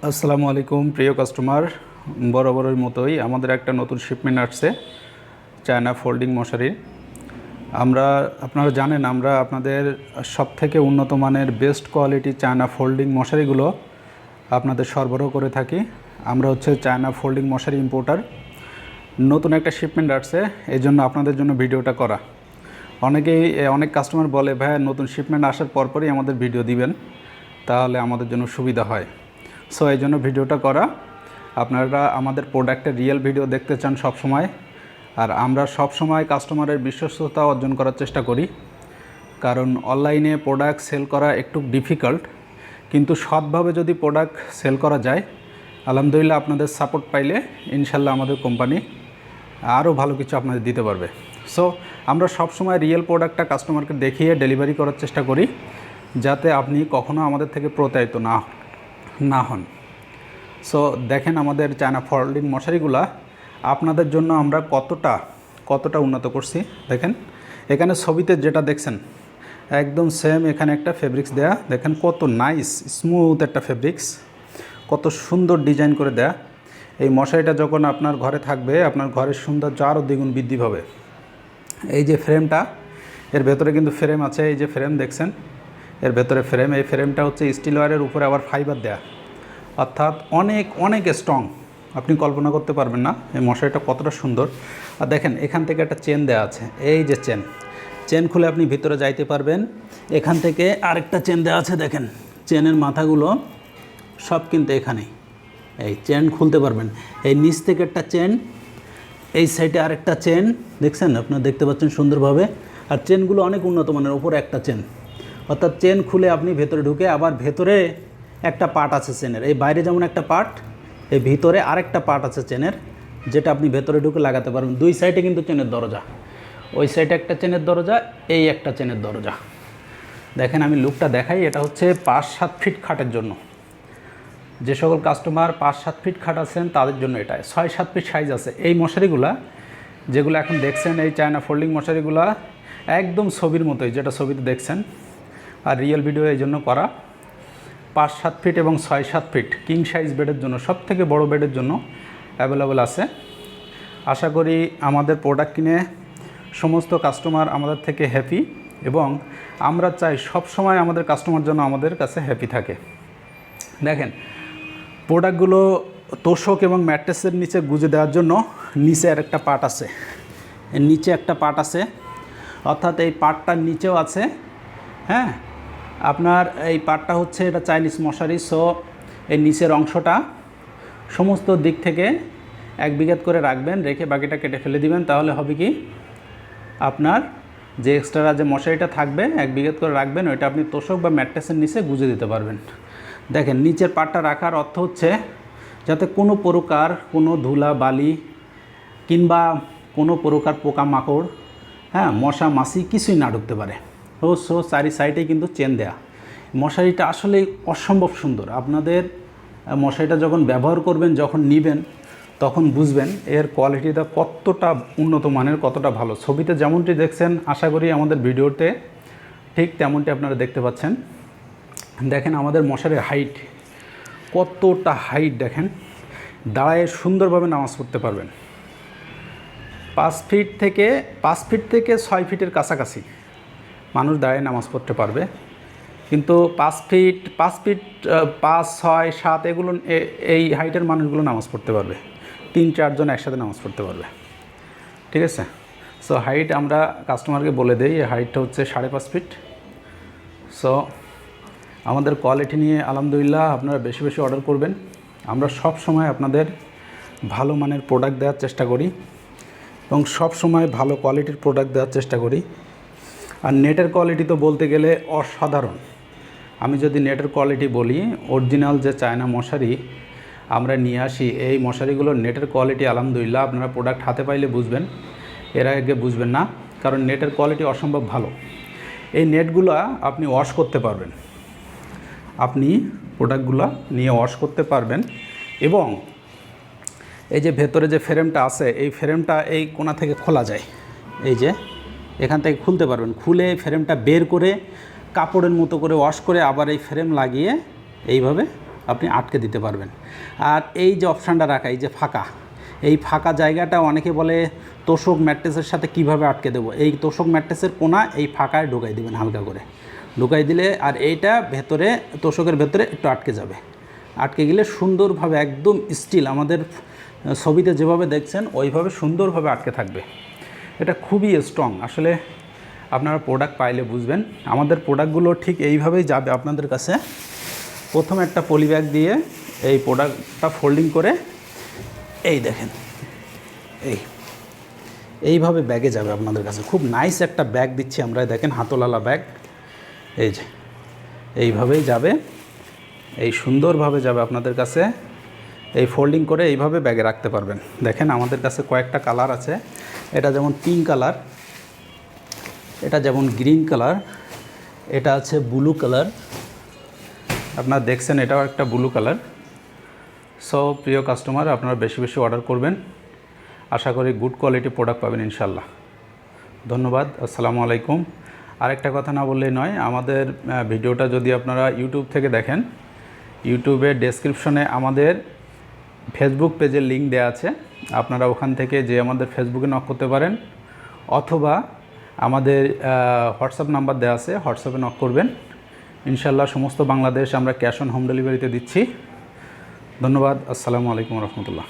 আসসালামু আলাইকুম প্রিয় কাস্টমার, বরাবরের মতোই আমাদের একটা নতুন শিপমেন্ট আসছে চায়না ফোল্ডিং মশারি। আপনারা জানেন আমরা আপনাদের সবথেকে উন্নত মানের বেস্ট কোয়ালিটি চায়না ফোল্ডিং মশারিগুলো আপনাদের সরবরাহ করে থাকি। আমরা হচ্ছে চায়না ফোল্ডিং মশারি ইম্পোর্টার। নতুন একটা শিপমেন্ট আসছে, এই জন্য আপনাদের জন্য ভিডিওটা করা। অনেক কাস্টমার বলে, ভাই নতুন শিপমেন্ট আসার পরপরই আমাদের ভিডিও দিবেন, তাহলে আমাদের জন্য সুবিধা হয়। সো এই জন্য ভিডিওটা করা। আপনারা আমাদের প্রোডাক্টের রিয়েল ভিডিও দেখতে চান সব সময়, আর আমরা সব সময় কাস্টমারের বিশ্বস্ততা অর্জন করার চেষ্টা করি। কারণ অনলাইনে প্রোডাক্ট সেল করা একটু ডিফিকাল্ট, কিন্তু সৎভাবে যদি প্রোডাক্ট সেল করা যায়, আলহামদুলিল্লাহ আপনাদের সাপোর্ট পাইলে ইনশাল্লাহ আমাদের কোম্পানি আরও ভালো কিছু আপনাদের দিতে পারবে। সো আমরা সব সময় রিয়েল প্রোডাক্টটা কাস্টমারকে দেখিয়ে ডেলিভারি করার চেষ্টা করি, যাতে আপনি কখনো আমাদের থেকে প্রতারিত না হন। সো দেখেন আমাদের চায়না ফোল্ডিং মশারিগুলা আপনাদের জন্য আমরা কতটা উন্নত করছি। দেখেন এখানে ছবিতে যেটা দেখছেন একদম সেম, এখানে একটা ফেব্রিক্স দেয়া, দেখেন কত নাইস স্মুথ একটা ফেব্রিক্স, কত সুন্দর ডিজাইন করে দেয়া। এই মশারিটা যখন আপনার ঘরে থাকবে, আপনার ঘরের সৌন্দর্য আরও দ্বিগুণ বৃদ্ধি পাবে। এই যে ফ্রেমটা, এর ভেতরে কিন্তু ফ্রেম আছে, এই যে ফ্রেম দেখছেন এর ভেতরে ফ্রেম, এই ফ্রেমটা হচ্ছে স্টিল ওয়্যারের উপরে আবার ফাইবার দেয়া, অর্থাৎ অনেক স্ট্রং। আপনি কল্পনা করতে পারবেন না এই মশারিটা কতটা সুন্দর। আর দেখেন এখান থেকে একটা চেন দেওয়া আছে, এই যে চেন খুলে আপনি ভিতরে যাইতে পারবেন। এখান থেকে আরেকটা চেন দেওয়া আছে, দেখেন চেনের মাথাগুলো সব কিন্তু এখানেই, এই চেন খুলতে পারবেন। এই নিচ থেকে একটা চেন, এই সাইডে আরেকটা চেন, দেখছেন আপনারা দেখতে পাচ্ছেন সুন্দরভাবে। আর চেনগুলো অনেক উন্নত মানের, ওপরে একটা চেন, অর্থাৎ চেন খুলে আপনি ভেতরে ঢুকে, আবার ভেতরে একটা পার্ট আছে চেনের, এই বাইরে যেমন একটা পার্ট, এই ভিতরে আরেকটা পার্ট আছে চেনের, যেটা আপনি ভেতরে ঢুকে লাগাতে পারবেন। দুই সাইডে কিন্তু চেনের দরজা, ওই সাইডে একটা চেনের দরজা, এই একটা চেনের দরজা। দেখেন আমি লুকটা দেখাই, এটা হচ্ছে 5-7 ফিট খাটের জন্য। যে সকল কাস্টমার 5-7 ফিট খাট আছেন তাদের জন্য এটা 6-7 ফিট সাইজ আছে। এই মশারিগুলা যেগুলো এখন দেখছেন, এই চায়না ফোল্ডিং মশারিগুলা একদম ছবির মতোই, যেটা ছবিতে দেখছেন। আর রিয়েল ভিডিও এই জন্য করা। 5-7 ফিট এবং 6-7 ফিট কিং সাইজ বেডের জন্য, সব থেকে বড়ো বেডের জন্য অ্যাভেলেবল আছে। আশা করি আমাদের প্রোডাক্ট কিনে সমস্ত কাস্টমার আমাদের থেকে হ্যাপি, এবং আমরা চাই সব সময় আমাদের কাস্টমার যেন আমাদের কাছে হ্যাপি থাকে। দেখেন প্রোডাক্টগুলো তোষক এবং ম্যাট্রেসের নিচে গুজে দেওয়ার জন্য নিচে আর একটা পার্ট আছে, এর নিচে একটা পার্ট আছে, অর্থাৎ এই পার্টটার নিচেও আছে। হ্যাঁ, আপনার এই পার্টটা হচ্ছে এটা চাইনিজ মশারি। সো এই নিচের অংশটা সমস্ত দিক থেকে 1 বিঘাত করে রাখবেন, রেখে বাকিটা কেটে ফেলে দিবেন। তাহলে হবে কি, আপনার যে এক্সট্রা যে মশারিটা থাকবে 1 বিঘাত করে রাখবেন, ওইটা আপনি তোষক বা ম্যাট্রেসের নিচে গুজে দিতে পারবেন। দেখেন নিচের পার্টটা রাখার অর্থ হচ্ছে যাতে কোনো প্রকার কোনো ধুলা বালি কিংবা কোনো প্রকার পোকামাকড়, হ্যাঁ মশা মাছি কিছুই না ঢুকতে পারে। সো চারি সাইডেই কিন্তু চেন দেয়া। মশারিটা আসলেই অসম্ভব সুন্দর। আপনাদের মশারিটা যখন ব্যবহার করবেন, যখন নেবেন, তখন বুঝবেন এর কোয়ালিটিটা কতটা উন্নত মানের, কতটা ভালো। ছবিতে যেমনটি দেখছেন, আশা করি আমাদের ভিডিওতে ঠিক তেমনটি আপনারা দেখতে পাচ্ছেন। দেখেন আমাদের মশারির হাইট কতটা হাইট, দেখেন দাঁড়ায় সুন্দরভাবে নামাজ পড়তে পারবেন। 5 ফিট থেকে 6 ফিটের কাছাকাছি মানুষ দাঁড়িয়ে নামাজ পড়তে পারবে। কিন্তু 5 ফিট 5, 6, 7 এগুলো, এই হাইটের মানুষগুলো নামাজ পড়তে পারবে, 3-4 জন একসাথে নামাজ পড়তে পারবে। ঠিক আছে, সো হাইট আমরা কাস্টমারকে বলে দেই, এই হাইটটা হচ্ছে 5.5 ফিট। সো আমাদের কোয়ালিটি নিয়ে আলহামদুলিল্লাহ আপনারা বেশি বেশি অর্ডার করবেন। আমরা সব সময় আপনাদের ভালো মানের প্রোডাক্ট দেওয়ার চেষ্টা করি, এবং সব সময় ভালো কোয়ালিটির প্রোডাক্ট দেওয়ার চেষ্টা করি। আর নেটের কোয়ালিটি তো বলতে গেলে অসাধারণ। আমি যদি নেটের কোয়ালিটি বলি, অরিজিনাল যে চায়না মশারি আমরা নিয়ে আসি, এই মশারিগুলোর নেটের কোয়ালিটি আলহামদুলিল্লাহ আপনারা প্রোডাক্ট হাতে পাইলে বুঝবেন, এর আগে বুঝবেন না, কারণ নেটের কোয়ালিটি অসম্ভব ভালো। এই নেটগুলো আপনি ওয়াশ করতে পারবেন, আপনি প্রোডাক্টগুলো নিয়ে ওয়াশ করতে পারবেন। এবং এই যে ভেতরে যে ফ্রেমটা আছে, এই ফ্রেমটা এই কোণা থেকে খোলা যায়, এই যে এখান থেকে খুলতে পারবেন। খুলে ফ্রেমটা বের করে কাপড়ের মতো করে ওয়াশ করে আবার এই ফ্রেম লাগিয়ে এইভাবে আপনি আটকে দিতে পারবেন। আর এই যে অপশানটা রাখা, এই যে ফাঁকা, এই ফাঁকা জায়গাটা অনেকে বলে তোষক ম্যাট্রেসের সাথে কিভাবে আটকে দেবো। এই তোষক ম্যাট্রেসের কোনা এই ফাঁকায় ঢুকাই দেবেন, হালকা করে ঢুকাই দিলে আর এইটা ভেতরে তোষকের ভেতরে একটু আটকে যাবে। আটকে গেলে সুন্দরভাবে একদম স্টিল আমাদের ছবিতে যেভাবে দেখছেন ওইভাবে সুন্দরভাবে আটকে থাকবে। এটা খুবই স্ট্রং। আসলে আপনারা প্রোডাক্ট পাইলে বুঝবেন। আমাদের প্রোডাক্টগুলো ঠিক এইভাবেই যাবে আপনাদের কাছে। প্রথমে একটা পলি ব্যাগ দিয়ে এই প্রোডাক্টটা ফোল্ডিং করে এই দেখেন এইভাবে ব্যাগে যাবে আপনাদের কাছে। খুব নাইস একটা ব্যাগ দিচ্ছি আমরা, দেখেন হাতলালা ব্যাগ। এই যে এইভাবেই যাবে, এই সুন্দরভাবে যাবে আপনাদের কাছে। এই ফোল্ডিং করে এইভাবে ব্যাগে রাখতে পারবেন। দেখেন আমাদের কাছে কয়েকটা কালার আছে। এটা যেমন পিঙ্ক কালার, এটা যেমন গ্রিন কালার, এটা আছে ব্লু কালার, আপনারা দেখছেন এটাও একটা ব্লু কালার। সো প্রিয় কাস্টমার, আপনারা বেশি বেশি অর্ডার করবেন। আশা করি গুড কোয়ালিটি প্রোডাক্ট পাবেন ইনশাল্লাহ। ধন্যবাদ। আসসালামু আলাইকুম। আরেকটা কথা না বললেই নয়, আমাদের ভিডিওটা যদি আপনারা ইউটিউব থেকে দেখেন, ইউটিউবের ডেসক্রিপশনে আমাদের ফেসবুক পেজের লিঙ্ক দেওয়া আছে। আপনারা ওখান থেকে যে আমাদের ফেসবুকে নক করতে পারেন, অথবা আমাদের হোয়াটসঅ্যাপ নাম্বার দেওয়া আছে, হোয়াটসঅ্যাপে নক করবেন। ইনশাল্লাহ সমস্ত বাংলাদেশ আমরা ক্যাশ অন হোম ডেলিভারিতে দিচ্ছি। ধন্যবাদ। আসসালামু আলাইকুম রহমতুল্লাহ।